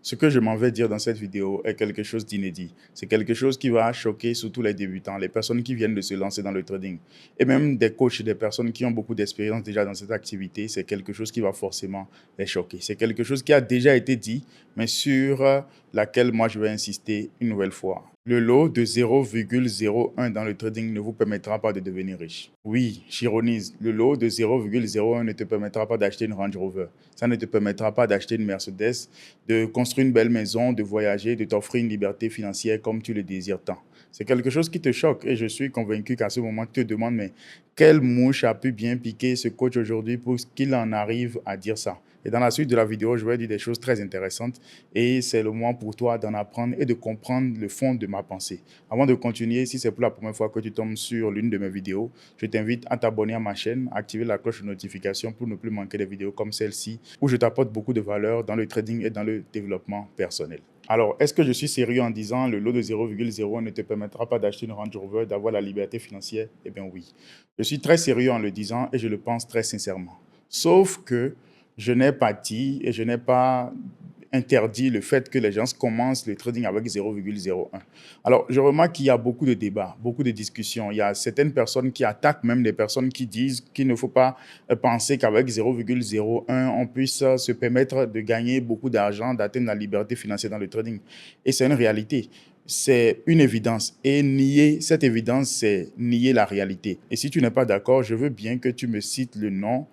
Ce que je m'en vais dire dans cette vidéo est quelque chose d'inédit. C'est quelque chose qui va choquer surtout les débutants, les personnes qui viennent de se lancer dans le trading. Et même des coachs, des personnes qui ont beaucoup d'expérience déjà dans cette activité, c'est quelque chose qui va forcément les choquer. C'est quelque chose qui a déjà été dit, mais sur laquelle moi je vais insister une nouvelle fois. Le lot de 0,01 dans le trading ne vous permettra pas de devenir riche. Oui, j'ironise, le lot de 0,01 ne te permettra pas d'acheter une Range Rover. Ça ne te permettra pas d'acheter une Mercedes, de construire une belle maison, de voyager, de t'offrir une liberté financière comme tu le désires tant. C'est quelque chose qui te choque et je suis convaincu qu'à ce moment, tu te demandes, mais quelle mouche a pu bien piquer ce coach aujourd'hui pour qu'il en arrive à dire ça? Et dans la suite de la vidéo, je vais dire des choses très intéressantes et c'est le moment pour toi d'en apprendre et de comprendre le fond de ma pensée. Avant de continuer, si c'est pour la première fois que tu tombes sur l'une de mes vidéos, je t'invite à t'abonner à ma chaîne, activer la cloche de notification pour ne plus manquer des vidéos comme celle-ci où je t'apporte beaucoup de valeur dans le trading et dans le développement personnel. Alors, est-ce que je suis sérieux en disant le lot de 0,01 ne te permettra pas d'acheter une Range Rover, d'avoir la liberté financière? Eh bien oui. Je suis très sérieux en le disant et je le pense très sincèrement. Sauf que je n'ai pas dit et je n'ai pas interdit le fait que les gens commencent le trading avec 0,01. Alors, je remarque qu'il y a beaucoup de débats, beaucoup de discussions. Il y a certaines personnes qui attaquent même des personnes qui disent qu'il ne faut pas penser qu'avec 0,01, on puisse se permettre de gagner beaucoup d'argent, d'atteindre la liberté financière dans le trading. Et c'est une réalité. C'est une évidence. Et nier cette évidence, c'est nier la réalité. Et si tu n'es pas d'accord, je veux bien que tu me cites le nom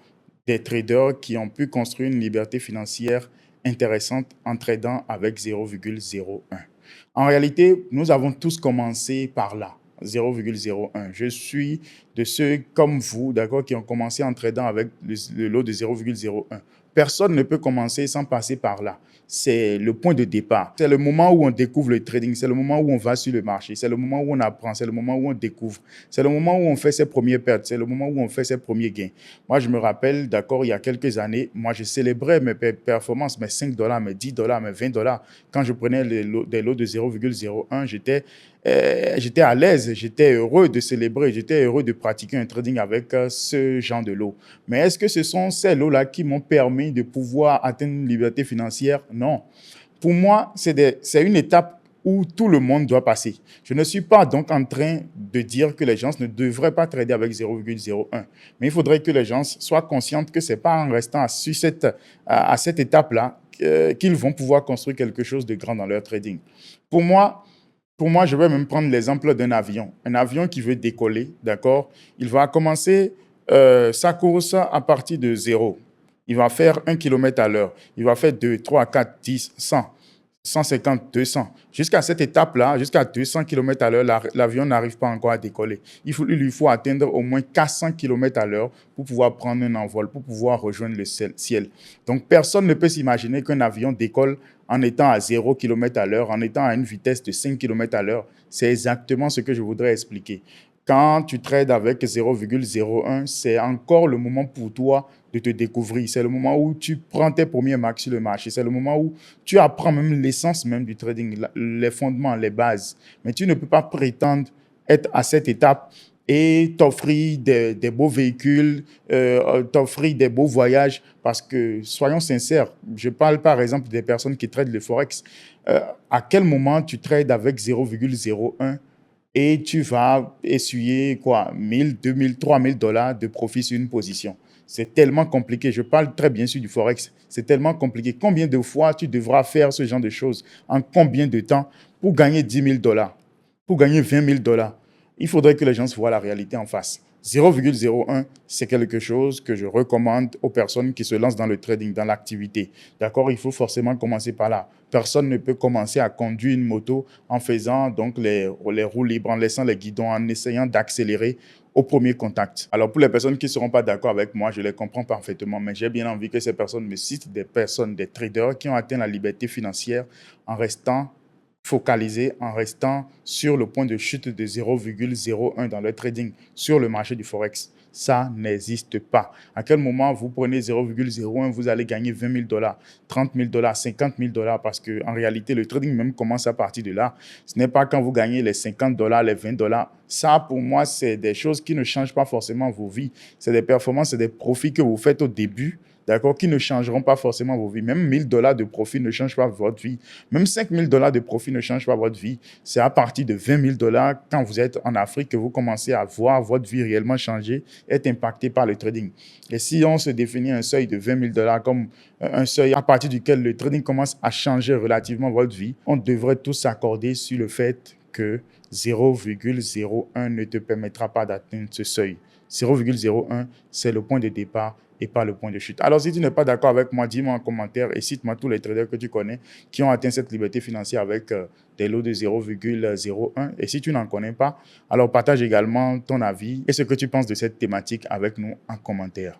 des traders qui ont pu construire une liberté financière intéressante en tradant avec 0,01. En réalité, nous avons tous commencé par là, 0,01. Je suis de ceux comme vous, d'accord, qui ont commencé en tradant avec le lot de 0,01. Personne ne peut commencer sans passer par là. C'est le point de départ. C'est le moment où on découvre le trading. C'est le moment où on va sur le marché. C'est le moment où on apprend. C'est le moment où on découvre. C'est le moment où on fait ses premières pertes. C'est le moment où on fait ses premiers gains. Moi, je me rappelle, d'accord, il y a quelques années, moi, je célébrais mes performances, mes 5 dollars, mes 10 dollars, mes 20 dollars. Quand je prenais des lots de 0,01, j'étais à l'aise, j'étais heureux de célébrer, j'étais heureux de pratiquer un trading avec ce genre de lots. Mais est-ce que ce sont ces lots-là qui m'ont permis de pouvoir atteindre une liberté financière? Non. Pour moi, c'est une étape où tout le monde doit passer. Je ne suis pas donc en train de dire que les gens ne devraient pas trader avec 0,01. Mais il faudrait que les gens soient conscients que ce n'est pas en restant à cette étape-là qu'ils vont pouvoir construire quelque chose de grand dans leur trading. Pour moi, je vais même prendre l'exemple d'un avion. Un avion qui veut décoller, d'accord? Il va commencer sa course à partir de zéro. Il va faire 1 km à l'heure. Il va faire 2, 3, 4, 10, 100, 150, 200. Jusqu'à cette étape-là, jusqu'à 200 km à l'heure, l'avion n'arrive pas encore à décoller. Il lui faut atteindre au moins 400 km à l'heure pour pouvoir prendre un envol, pour pouvoir rejoindre le ciel. Donc, personne ne peut s'imaginer qu'un avion décolle en étant à 0 km à l'heure, en étant à une vitesse de 5 km à l'heure. C'est exactement ce que je voudrais expliquer. Quand tu trades avec 0,01, c'est encore le moment pour toi de te découvrir. C'est le moment où tu prends tes premiers marques sur le marché. C'est le moment où tu apprends même l'essence même du trading, les fondements, les bases. Mais tu ne peux pas prétendre être à cette étape et t'offrir des beaux véhicules, t'offrir des beaux voyages. Parce que, soyons sincères, je parle par exemple des personnes qui tradent le Forex. À quel moment tu trades avec 0,01 et tu vas essuyer quoi, 1000, 2000, 3000 dollars de profit sur une position? C'est tellement compliqué. Je parle très bien sûr du Forex. C'est tellement compliqué. Combien de fois tu devras faire ce genre de choses? En combien de temps pour gagner 10 000 dollars? Pour gagner 20 000 dollars? Il faudrait que les gens voient la réalité en face. 0,01, c'est quelque chose que je recommande aux personnes qui se lancent dans le trading, dans l'activité. D'accord? Il faut forcément commencer par là. Personne ne peut commencer à conduire une moto en faisant donc les roues libres, en laissant les guidons, en essayant d'accélérer au premier contact. Alors, pour les personnes qui ne seront pas d'accord avec moi, je les comprends parfaitement, mais j'ai bien envie que ces personnes me citent des personnes, des traders qui ont atteint la liberté financière en restant focalisés, en restant sur le point de chute de 0,01 dans le trading sur le marché du Forex. Ça n'existe pas. À quel moment vous prenez 0,01, vous allez gagner 20 000 dollars, 30 000 dollars, 50 000 dollars, parce qu'en réalité, le trading même commence à partir de là. Ce n'est pas quand vous gagnez les 50 dollars, les 20 dollars. Ça, pour moi, c'est des choses qui ne changent pas forcément vos vies. C'est des performances, c'est des profits que vous faites au début, d'accord, qui ne changeront pas forcément vos vies. Même 1 000 $ de profit ne change pas votre vie. Même 5 000 $ de profit ne change pas votre vie. C'est à partir de 20 000 $, quand vous êtes en Afrique, que vous commencez à voir votre vie réellement changer, être impacté par le trading. Et si on se définit un seuil de 20 000 $ comme un seuil à partir duquel le trading commence à changer relativement votre vie, on devrait tous s'accorder sur le fait que 0,01 ne te permettra pas d'atteindre ce seuil. 0,01, c'est le point de départ et pas le point de chute. Alors, si tu n'es pas d'accord avec moi, dis-moi en commentaire et cite-moi tous les traders que tu connais qui ont atteint cette liberté financière avec des lots de 0,01. Et si tu n'en connais pas, alors partage également ton avis et ce que tu penses de cette thématique avec nous en commentaire.